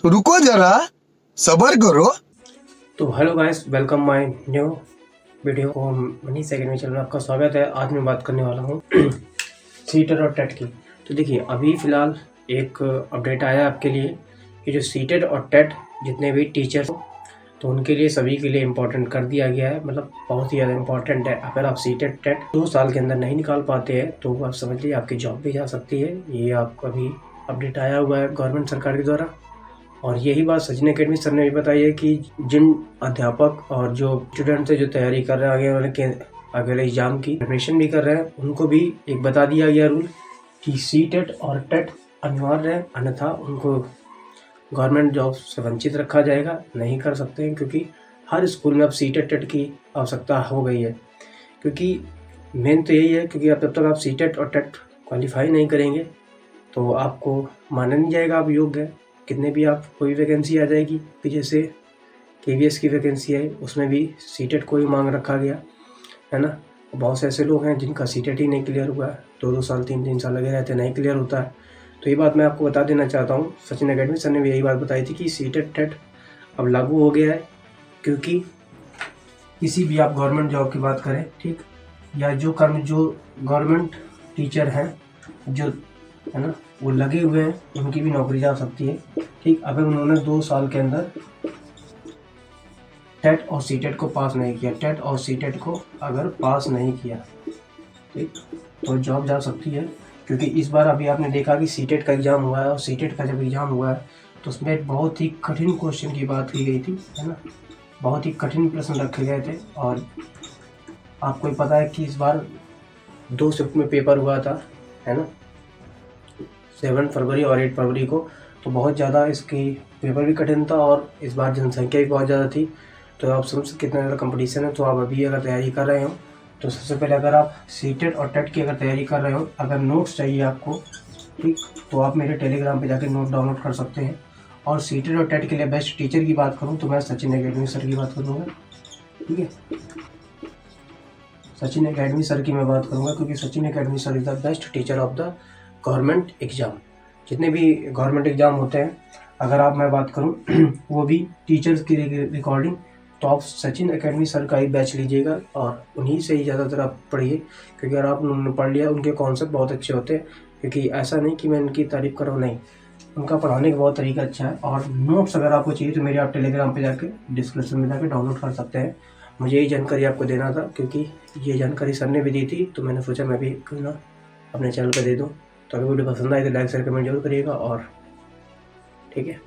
रुको जरा, सबर करो। तो hello guys, welcome my new video को मनीष एकेडमी चैनल में आपका स्वागत है। आज मैं बात करने वाला हूँ सीटेट और टेट की। तो देखिए, अभी फ़िलहाल एक अपडेट आया आपके लिए कि जो सीटेट और टेट जितने भी टीचर्स तो उनके लिए सभी के लिए इम्पोर्टेंट कर दिया गया है। मतलब बहुत ही ज़्यादा इम्पोर्टेंट है। अगर आप सीटेट टेट 2 साल के अंदर नहीं निकाल पाते हैं तो आप समझ लीजिए आपकी जॉब भी जा सकती है। ये आपको अभी अपडेट आया हुआ है गवर्नमेंट सरकार के द्वारा। और यही बात सचिन एकेडमी सर ने भी बताई है कि जिन अध्यापक और जो स्टूडेंट्स है जो तैयारी कर रहे हैं आगे वाले के आगे वाले एग्जाम की प्रिपरेशन भी कर रहे हैं, उनको भी एक बता दिया गया रूल कि सीटेट और टेट अनिवार्य है, अन्यथा उनको गवर्नमेंट जॉब से वंचित रखा जाएगा। नहीं कर सकते हैं क्योंकि हर स्कूल में अब सीटेट टेट की आवश्यकता हो गई है। क्योंकि मेन तो यही है, क्योंकि अब जब तक आप सीटेट और टेट क्वालिफाई नहीं करेंगे तो आपको माना नहीं जाएगा आप योग्य हैं। कितने भी आप कोई वैकेंसी आ जाएगी कि जैसे केवीएस की वैकेंसी है, उसमें भी सीटेट को ही मांग रखा गया है ना। बहुत से ऐसे लोग हैं जिनका सीटेट ही नहीं क्लियर हुआ है, 2-2 साल 3-3 साल लगे रहते नहीं क्लियर होता है। तो ये बात मैं आपको बता देना चाहता हूँ। सचिन एकेडमी सर ने भी यही बात बताई थी कि सीटेट टेट अब लागू हो गया है। क्योंकि किसी भी आप गवर्नमेंट जॉब की बात करें, ठीक, या जो गवर्नमेंट टीचर हैं जो है ना वो लगे हुए हैं, उनकी भी नौकरी जा सकती है। ठीक, अगर उन्होंने 2 साल के अंदर टेट और सीटेट को पास नहीं किया, टेट और सीटेट को अगर पास नहीं किया, ठीक, तो जॉब जा सकती है। क्योंकि इस बार अभी आपने देखा कि सीटेट का एग्ज़ाम हुआ है, और सीटेट का जब एग्ज़ाम हुआ है तो उसमें बहुत ही कठिन क्वेश्चन की बात की गई थी, है ना। बहुत ही कठिन प्रश्न रखे गए थे। और आपको पता है कि इस बार 2 शिफ्ट में पेपर हुआ था, है ना, 7 फरवरी और 8 फरवरी को। तो बहुत ज़्यादा इसकी पेपर भी कठिन था और इस बार जनसंख्या भी बहुत ज़्यादा थी। तो आप समझ सकते कितना ज़्यादा कंपटीशन है। तो आप अभी अगर तैयारी कर रहे हो तो सबसे पहले अगर आप सीटेट और टेट की अगर तैयारी कर रहे हो, अगर नोट्स चाहिए आपको, ठीक, तो आप मेरे टेलीग्राम पे जाके नोट डाउनलोड कर सकते हैं। और सीटेट और टेट के लिए बेस्ट टीचर की बात करूँ तो मैं सचिन एकेडमी सर की बात करूँगा, ठीक है। सचिन एकेडमी सर की मैं बात करूँगा क्योंकि Sachin academy sir is the best teacher of the government exam. जितने भी गवर्नमेंट एग्ज़ाम होते हैं, अगर आप मैं बात करूँ वो भी टीचर्स की रिकॉर्डिंग, तो आप सचिन एकेडमी सर का ही बैच लीजिएगा और उन्हीं से ही ज़्यादातर आप पढ़िए। क्योंकि अगर आप उन्होंने पढ़ लिया, उनके कॉन्सेप्ट बहुत अच्छे होते हैं। क्योंकि ऐसा नहीं कि मैं उनकी तारीफ़ कर रहा हूँ, नहीं, उनका पढ़ाने का बहुत तरीका अच्छा है। और नोट्स अगर आपको चाहिए तो मेरे आप टेलीग्राम पे जाके डिस्क्रिप्शन में जाके डाउनलोड कर सकते हैं। मुझे यही जानकारी आपको देना था क्योंकि ये जानकारी सर ने भी दी थी, तो मैंने सोचा मैं भी क्यों ना अपने चैनल पर दे दूँ। तो अगर वीडियो पसंद आए तो लाइक शेयर कमेंट जरूर करिएगा। और ठीक है।